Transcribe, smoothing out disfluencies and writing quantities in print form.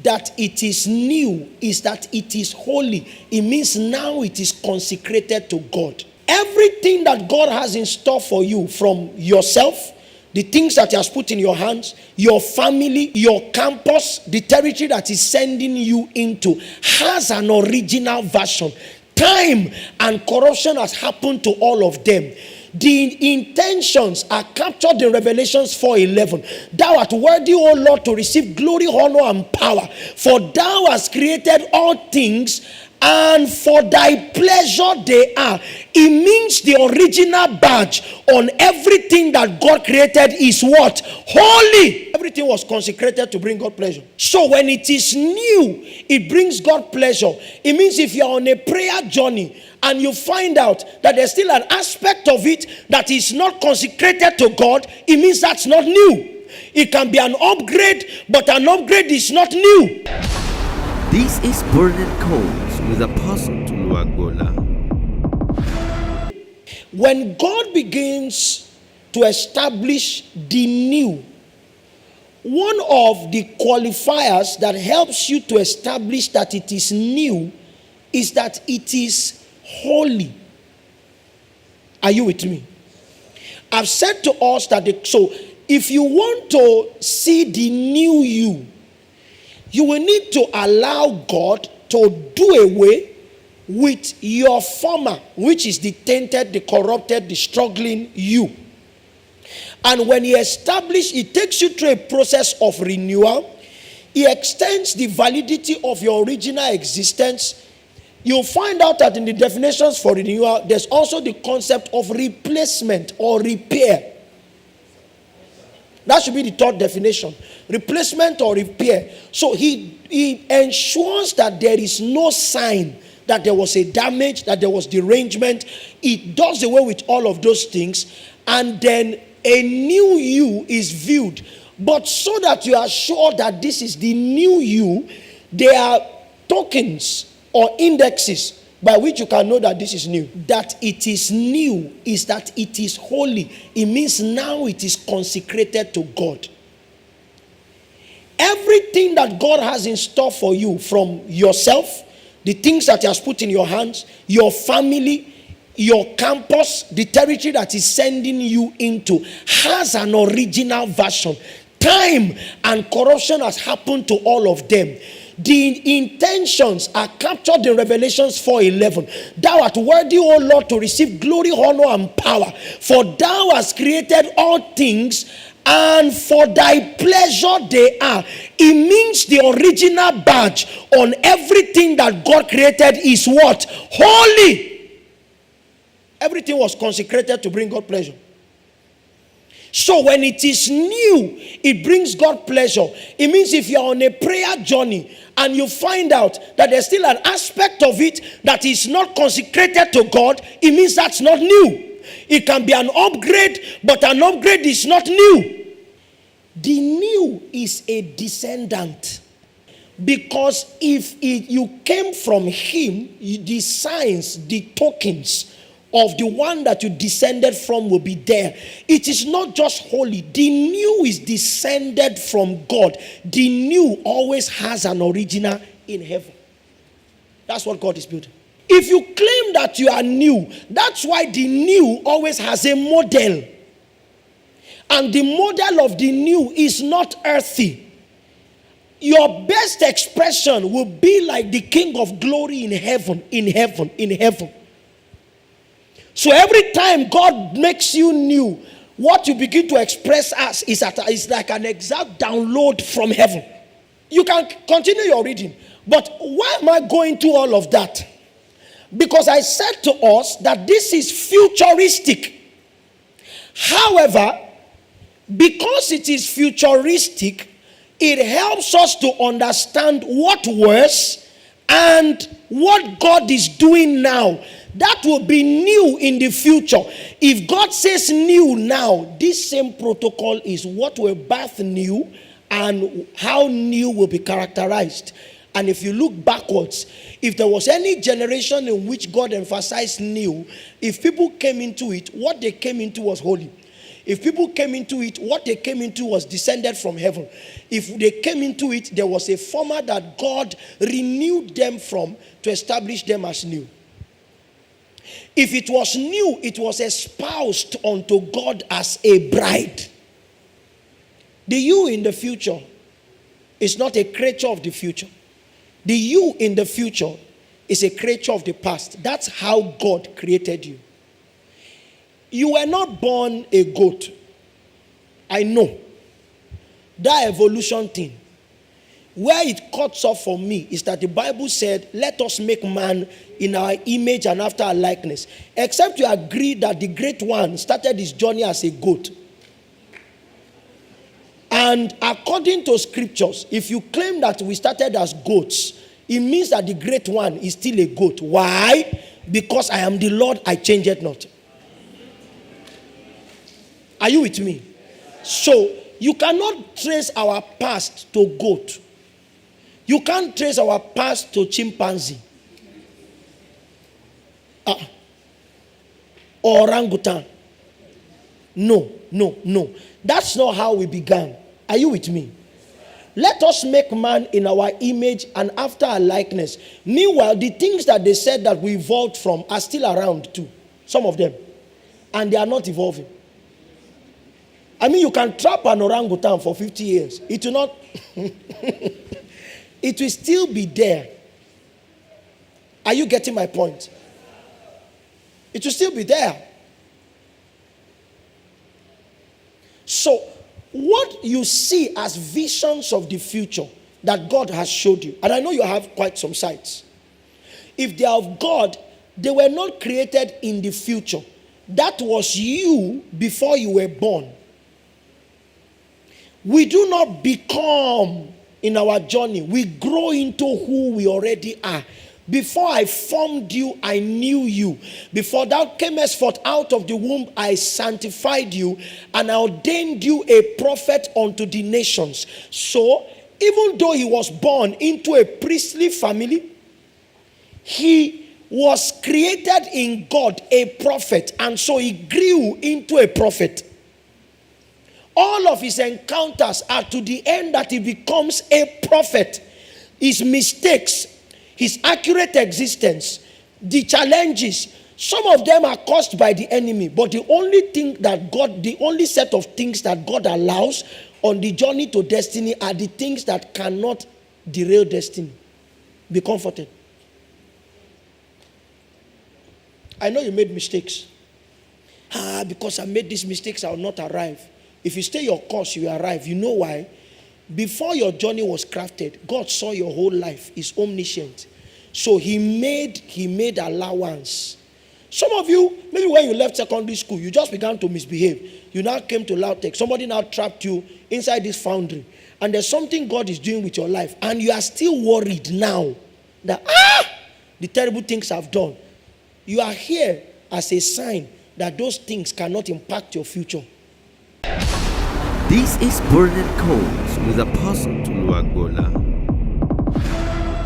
that it is new is that it is holy. It means now it is consecrated to God. Everything that God has in store for you, from yourself, the things that He has put in your hands, your family, your campus, the territory that He's sending you into, has an original version. Time and corruption has happened to all of them. The intentions are captured in Revelations 4:11. Thou art worthy, O Lord, to receive glory, honor, and power. For thou hast created all things, and for thy pleasure they are. It means the original badge on everything that God created is what? Holy. Everything was consecrated to bring God pleasure. So when it is new, it brings God pleasure. It means if you're on a prayer journey and you find out that there's still an aspect of it that is not consecrated to God, it means that's not new. It can be an upgrade, but an upgrade is not new. This is Burning Coals with Apostle Tolu Agboola. When God begins to establish the new, one of the qualifiers that helps you to establish that it is new is that it is holy. Are you with me? I've said to us that so if you want to see the new you will need to allow God to do away with your former, which is the tainted, the corrupted, the struggling you. And when He establishes, He takes you through a process of renewal. He extends the validity of your original existence. You'll find out that in the definitions for renewal, there's also the concept of replacement or repair. That should be the third definition. Replacement or repair. So he ensures that there is no sign that there was a damage, that there was derangement. It does away with all of those things. And then a new you is viewed. But so that you are sure that this is the new you, there are tokens or indexes by which you can know that this is new. That it is new is that it is holy. It means now it is consecrated to God. Everything that God has in store for you, from yourself, the things that He has put in your hands, your family, your campus, the territory that He's sending you into, has an original version. Time and corruption has happened to all of them. The intentions are captured in Revelations 4:11. Thou art worthy, O Lord, to receive glory, honor, and power. For thou hast created all things, and for thy pleasure they are. It means the original badge on everything that God created is what? Holy. Everything was consecrated to bring God pleasure. So when it is new, it brings God pleasure. It means if you're on a prayer journey and you find out that there's still an aspect of it that is not consecrated to God, it means that's not new. It can be an upgrade, but an upgrade is not new. The new is a descendant. Because if you came from Him, the signs, the tokens of the one that you descended from will be there. It is not just holy. The new is descended from God. The new always has an original in heaven. That's what God is building. If you claim that you are new, that's why the new always has a model. And the model of the new is not earthy. Your best expression will be like the King of Glory in heaven, in heaven, in heaven. So every time God makes you new, what you begin to express as is like an exact download from heaven. You can continue your reading. But why am I going through all of that? Because I said to us that this is futuristic. However, because it is futuristic, it helps us to understand what was and what God is doing now. That will be new in the future. If God says new now, this same protocol is what will birth new and how new will be characterized. And if you look backwards, if there was any generation in which God emphasized new, if people came into it, what they came into was holy. If people came into it, what they came into was descended from heaven. If they came into it, there was a format that God renewed them from to establish them as new. If it was new, it was espoused unto God as a bride. The you in the future is not a creature of the future. The you in the future is a creature of the past. That's how God created you. You were not born a goat. I know. That evolution thing. Where it cuts off for me is that the Bible said, let us make man in our image and after our likeness. Except you agree that the great one started his journey as a goat. And according to scriptures, if you claim that we started as goats, it means that the great one is still a goat. Why? Because I am the Lord, I change it not. Are you with me? So, you cannot trace our past to goat. You can't trace our past to chimpanzee. Or orangutan. No. That's not how we began. Are you with me? Let us make man in our image and after our likeness. Meanwhile, the things that they said that we evolved from are still around too. Some of them. And they are not evolving. I mean, you can trap an orangutan for 50 years. It will not... It will still be there. Are you getting my point? It will still be there. So, what you see as visions of the future that God has showed you, and I know you have quite some sights. If they are of God, they were not created in the future. That was you before you were born. We do not become in our journey. We grow into who we already are. Before I formed you, I knew you. Before thou camest forth out of the womb, I sanctified you, and I ordained you a prophet unto the nations. So, even though he was born into a priestly family, he was created in God a prophet, and so he grew into a prophet. All of his encounters are to the end that he becomes a prophet. His mistakes, his accurate existence, the challenges, some of them are caused by the enemy. But the only set of things that God allows on the journey to destiny are the things that cannot derail destiny. Be comforted. I know you made mistakes. Because I made these mistakes, I will not arrive. If you stay your course, you will arrive. You know why? Before your journey was crafted, God saw your whole life. He's omniscient. So he made allowance. Some of you, maybe when you left secondary school, you just began to misbehave. You now came to Lautech. Somebody now trapped you inside this foundry. And there's something God is doing with your life. And you are still worried now that, the terrible things I've done. You are here as a sign that those things cannot impact your future. This is Burning Coals with Apostle Tolu Agboola.